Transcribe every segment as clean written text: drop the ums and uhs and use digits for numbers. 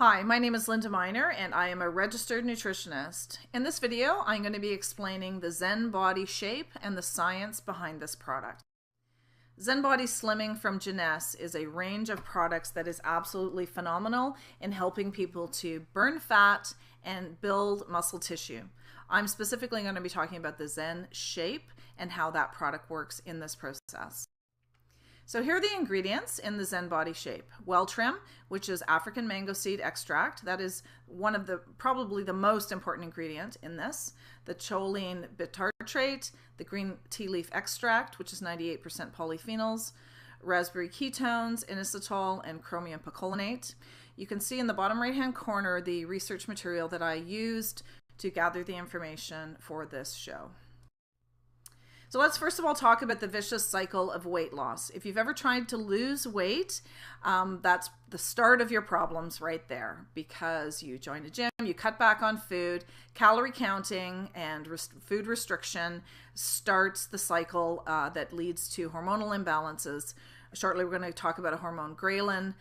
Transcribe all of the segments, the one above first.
Hi, my name is Linda Miner and I am a registered nutritionist. In this video, I'm going to be explaining the ZEN Body Shape and the science behind this product. ZEN Body Slimming from Jeunesse is a range of products that is absolutely phenomenal in helping people to burn fat and build muscle tissue. I'm specifically going to be talking about the ZEN Shape and how that product works in this process. So here are the ingredients in the ZEN Body Shape. Well trim, which is African mango seed extract. That is one of probably the most important ingredient in this. The choline bitartrate, the green tea leaf extract, which is 98% polyphenols, raspberry ketones, inositol, and chromium picolinate. You can see in the bottom right-hand corner the research material that I used to gather the information for this show. So let's first of all talk about the vicious cycle of weight loss. If you've ever tried to lose weight, that's the start of your problems right there, because you join a gym, you cut back on food, calorie counting and food restriction starts the cycle that leads to hormonal imbalances. Shortly, we're going to talk about a hormone, ghrelin,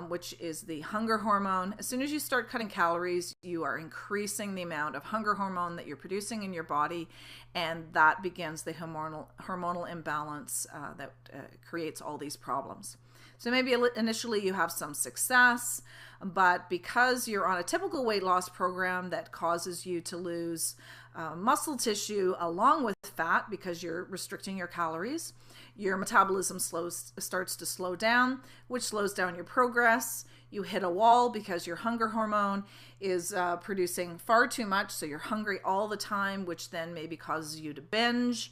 which is the hunger hormone. As soon as you start cutting calories, you are increasing the amount of hunger hormone that you're producing in your body, and that begins the hormonal imbalance that creates all these problems. So maybe initially you have some success, but because you're on a typical weight loss program that causes you to lose muscle tissue along with fat because you're restricting your calories, your metabolism starts to slow down, which slows down your progress. You hit a wall because your hunger hormone is producing far too much, so you're hungry all the time, which then maybe causes you to binge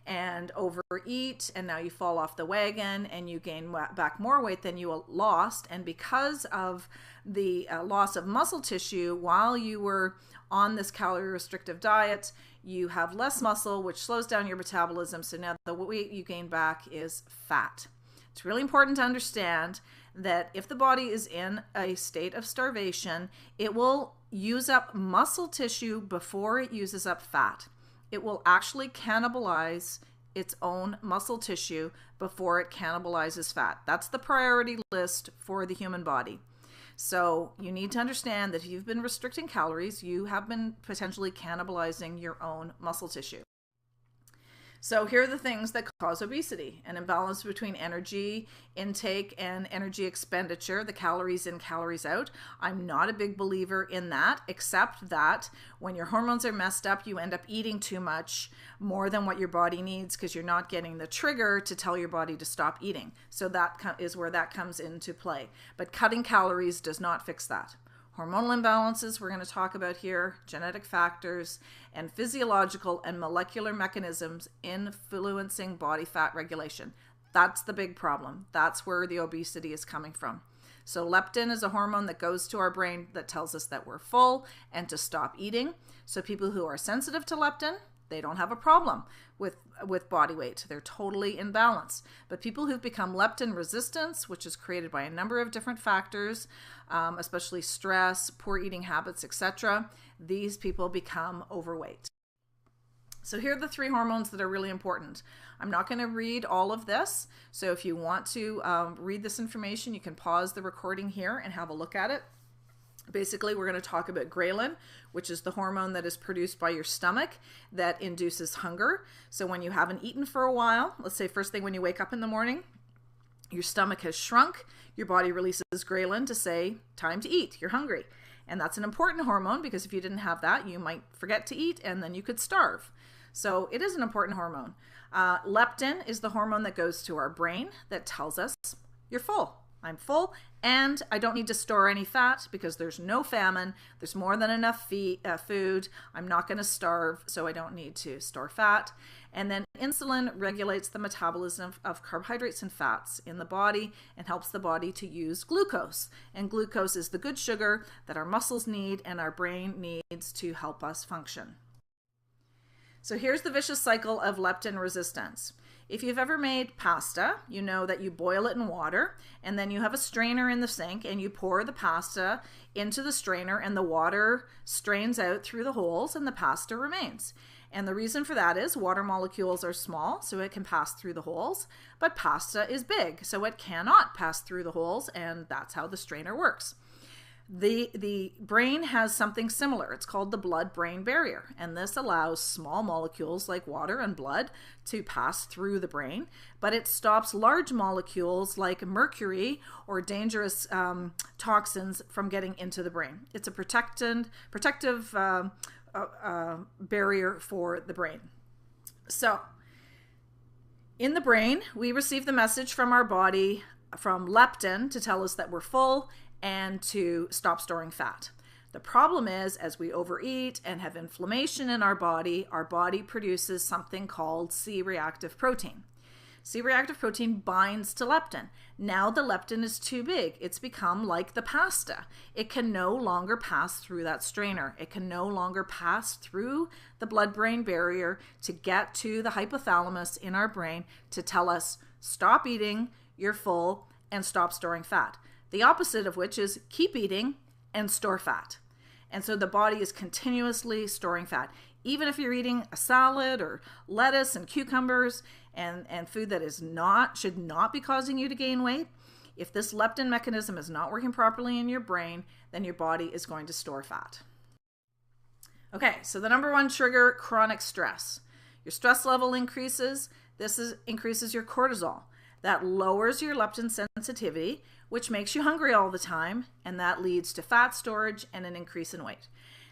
and overeat, and now you fall off the wagon and you gain back more weight than you lost. And because of the loss of muscle tissue while you were on this calorie restrictive diet, you have less muscle, which slows down your metabolism. So now the weight you gain back is fat. It's really important to understand that if the body is in a state of starvation, it will use up muscle tissue before it uses up fat. It will actually cannibalize its own muscle tissue before it cannibalizes fat. That's the priority list for the human body. So you need to understand that if you've been restricting calories, you have been potentially cannibalizing your own muscle tissue. So here are the things that cause obesity: an imbalance between energy intake and energy expenditure, the calories in, calories out. I'm not a big believer in that, except that when your hormones are messed up, you end up eating too much, more than what your body needs, because you're not getting the trigger to tell your body to stop eating. So that is where that comes into play. But cutting calories does not fix that. Hormonal imbalances we're going to talk about here, genetic factors, and physiological and molecular mechanisms influencing body fat regulation. That's the big problem. That's where the obesity is coming from. So leptin is a hormone that goes to our brain that tells us that we're full and to stop eating. So people who are sensitive to leptin, they don't have a problem with body weight. They're totally in balance. But people who've become leptin resistance, which is created by a number of different factors, especially stress, poor eating habits, etc., these people become overweight. So here are the three hormones that are really important. I'm not going to read all of this. So if you want to read this information, you can pause the recording here and have a look at it. Basically, we're going to talk about ghrelin, which is the hormone that is produced by your stomach that induces hunger. So when you haven't eaten for a while, let's say first thing when you wake up in the morning, your stomach has shrunk, your body releases ghrelin to say, time to eat, you're hungry. And that's an important hormone, because if you didn't have that, you might forget to eat and then you could starve. So it is an important hormone. Leptin is the hormone that goes to our brain that tells us you're full. I'm full and I don't need to store any fat because there's no famine. There's more than enough food. I'm not going to starve, so I don't need to store fat. And then insulin regulates the metabolism of carbohydrates and fats in the body and helps the body to use glucose. And glucose is the good sugar that our muscles need and our brain needs to help us function. So here's the vicious cycle of leptin resistance. If you've ever made pasta, you know that you boil it in water and then you have a strainer in the sink and you pour the pasta into the strainer and the water strains out through the holes and the pasta remains. And the reason for that is water molecules are small, so it can pass through the holes, but pasta is big, so it cannot pass through the holes, and that's how the strainer works. The brain has something similar. It's called the blood-brain barrier, and this allows small molecules like water and blood to pass through the brain, but it stops large molecules like mercury or dangerous toxins from getting into the brain. It's a protective barrier for the brain. So in the brain, we receive the message from our body from leptin to tell us that we're full and to stop storing fat. The problem is, as we overeat and have inflammation in our body produces something called C-reactive protein. C-reactive protein binds to leptin. Now the leptin is too big. It's become like the pasta. It can no longer pass through that strainer. It can no longer pass through the blood-brain barrier to get to the hypothalamus in our brain to tell us, stop eating, you're full, and stop storing fat. The opposite of which is keep eating and store fat. And so the body is continuously storing fat. Even if you're eating a salad or lettuce and cucumbers and food that should not be causing you to gain weight, if this leptin mechanism is not working properly in your brain, then your body is going to store fat. Okay, so the number one trigger, chronic stress. Your stress level increases. Increases your cortisol. That lowers your leptin sensitivity, which makes you hungry all the time, and that leads to fat storage and an increase in weight.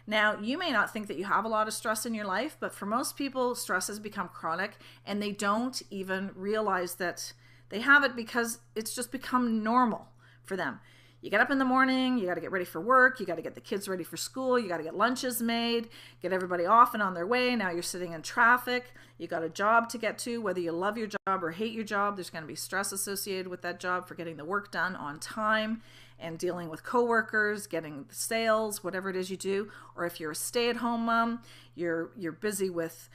Now, you may not think that you have a lot of stress in your life, but for most people, stress has become chronic, and they don't even realize that they have it because it's just become normal for them. You get up in the morning, you got to get ready for work, you got to get the kids ready for school, you got to get lunches made, get everybody off and on their way. Now you're sitting in traffic, you got a job to get to, whether you love your job or hate your job, there's going to be stress associated with that job for getting the work done on time and dealing with coworkers, getting sales, whatever it is you do. Or if you're a stay-at-home mom, you're busy with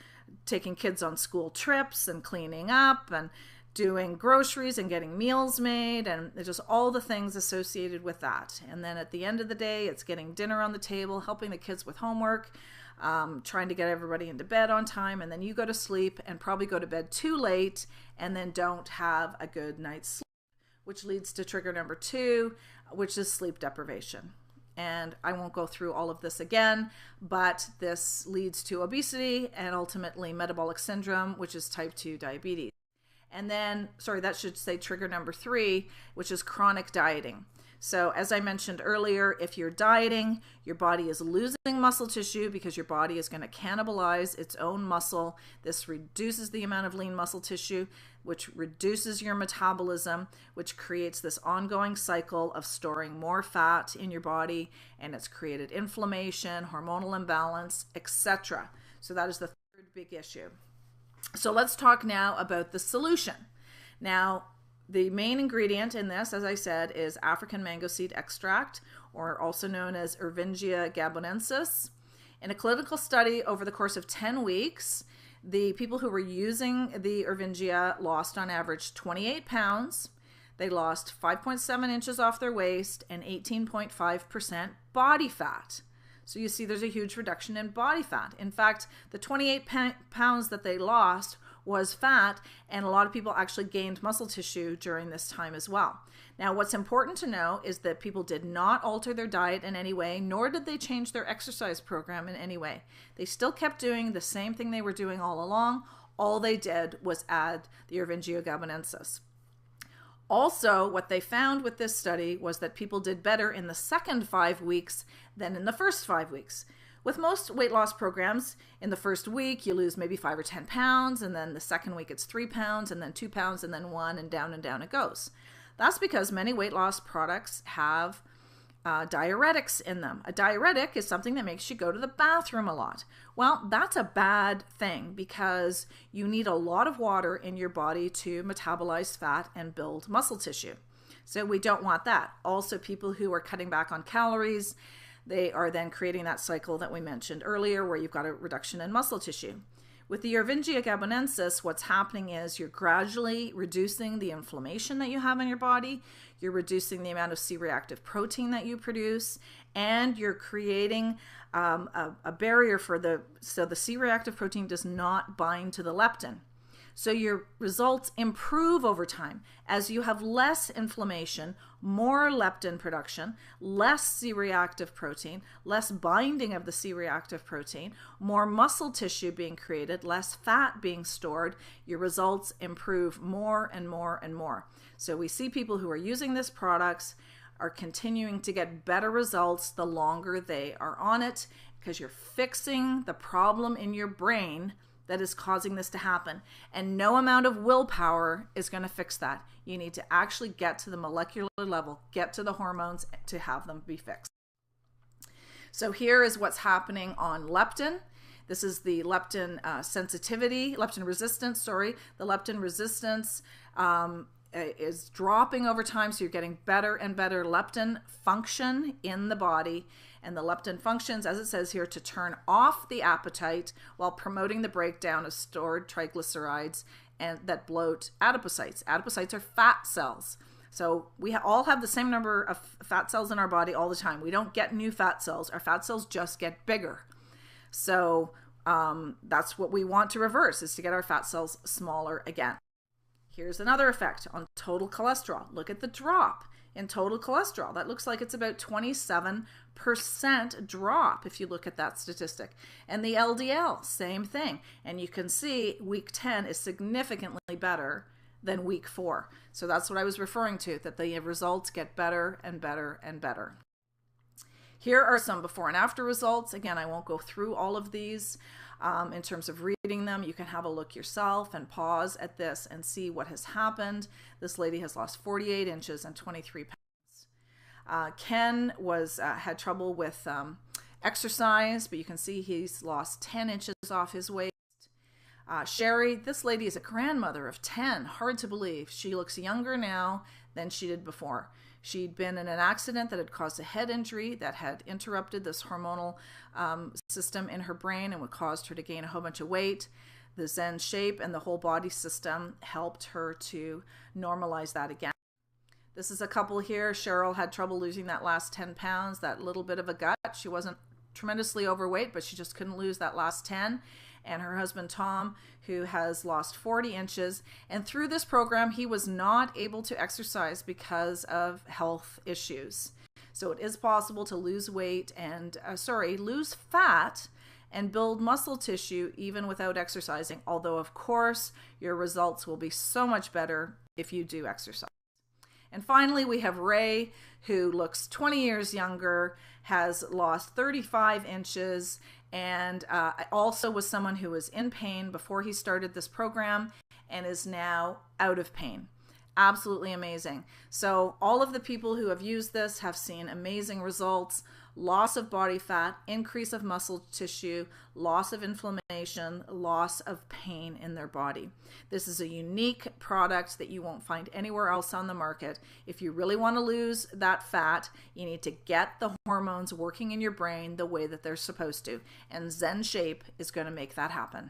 taking kids on school trips and cleaning up and doing groceries and getting meals made, and just all the things associated with that. And then at the end of the day, it's getting dinner on the table, helping the kids with homework, trying to get everybody into bed on time, and then you go to sleep and probably go to bed too late and then don't have a good night's sleep, which leads to trigger number 2, which is sleep deprivation. And I won't go through all of this again, but this leads to obesity and ultimately metabolic syndrome, which is type 2 diabetes. And then, that should say trigger number 3, which is chronic dieting. So as I mentioned earlier, if you're dieting, your body is losing muscle tissue because your body is going to cannibalize its own muscle. This reduces the amount of lean muscle tissue, which reduces your metabolism, which creates this ongoing cycle of storing more fat in your body, and it's created inflammation, hormonal imbalance, etc. So that is the third big issue. So let's talk now about the solution. Now, the main ingredient in this, as I said, is African mango seed extract, or also known as Ervingia gabonensis. In a clinical study over the course of 10 weeks, the people who were using the Ervingia lost on average 28 pounds. They lost 5.7 inches off their waist and 18.5% body fat. So you see there's a huge reduction in body fat. In fact, the 28 pounds that they lost was fat, and a lot of people actually gained muscle tissue during this time as well. Now, what's important to know is that people did not alter their diet in any way, nor did they change their exercise program in any way. They still kept doing the same thing they were doing all along. All they did was add the Ervingia gabonensis. Also, what they found with this study was that people did better in the second 5 weeks than in the first 5 weeks. With most weight loss programs, in the first week, you lose maybe 5 or 10 pounds, and then the second week it's 3 pounds, and then 2 pounds, and then 1, and down it goes. That's because many weight loss products have diuretics in them. A diuretic is something that makes you go to the bathroom a lot. Well, that's a bad thing because you need a lot of water in your body to metabolize fat and build muscle tissue. So we don't want that. Also, people who are cutting back on calories, they are then creating that cycle that we mentioned earlier where you've got a reduction in muscle tissue. With the Ervingia gabonensis, what's happening is you're gradually reducing the inflammation that you have in your body, you're reducing the amount of C-reactive protein that you produce, and you're creating a barrier so the C-reactive protein does not bind to the leptin. So your results improve over time as you have less inflammation, more leptin production, less C-reactive protein, less binding of the C-reactive protein, more muscle tissue being created, less fat being stored. Your results improve more and more and more. So we see people who are using this products are continuing to get better results the longer they are on it, because you're fixing the problem in your brain that is causing this to happen. And no amount of willpower is going to fix that. You need to actually get to the molecular level, get to the hormones to have them be fixed. So here is what's happening on leptin. This is the leptin sensitivity, leptin resistance, sorry. The leptin resistance is dropping over time, so you're getting better and better leptin function in the body. And the leptin functions, as it says here, to turn off the appetite while promoting the breakdown of stored triglycerides and that bloat adipocytes. Adipocytes are fat cells. So we all have the same number of fat cells in our body all the time. We don't get new fat cells. Our fat cells just get bigger. So that's what we want to reverse, is to get our fat cells smaller again. Here's another effect on total cholesterol. Look at the drop in total cholesterol. That looks like it's about 27% drop if you look at that statistic. And the LDL, same thing. And you can see week 10 is significantly better than week 4. So that's what I was referring to, that the results get better and better and better. Here are some before and after results. Again, I won't go through all of these in terms of reading them. You can have a look yourself and pause at this and see what has happened. This lady has lost 48 inches and 23 pounds. Ken had trouble with exercise, but you can see he's lost 10 inches off his waist. Sherry, this lady is a grandmother of 10. Hard to believe. She looks younger now than she did before. She'd been in an accident that had caused a head injury that had interrupted this hormonal system in her brain and would caused her to gain a whole bunch of weight. The Zen shape and the whole body system helped her to normalize that again. This is a couple here. Cheryl had trouble losing that last 10 pounds, that little bit of a gut. She wasn't tremendously overweight, but she just couldn't lose that last 10. And her husband, Tom, who has lost 40 inches. And through this program, he was not able to exercise because of health issues. So it is possible to lose weight and, lose fat and build muscle tissue even without exercising. Although, of course, your results will be so much better if you do exercise. And finally, we have Ray, who looks 20 years younger, has lost 35 inches, and also was someone who was in pain before he started this program and is now out of pain. Absolutely amazing. So all of the people who have used this have seen amazing results: loss of body fat, increase of muscle tissue, loss of inflammation, loss of pain in their body. This is a unique product that you won't find anywhere else on the market. If you really want to lose that fat, you need to get the hormones working in your brain the way that they're supposed to. And Zen Shape is going to make that happen.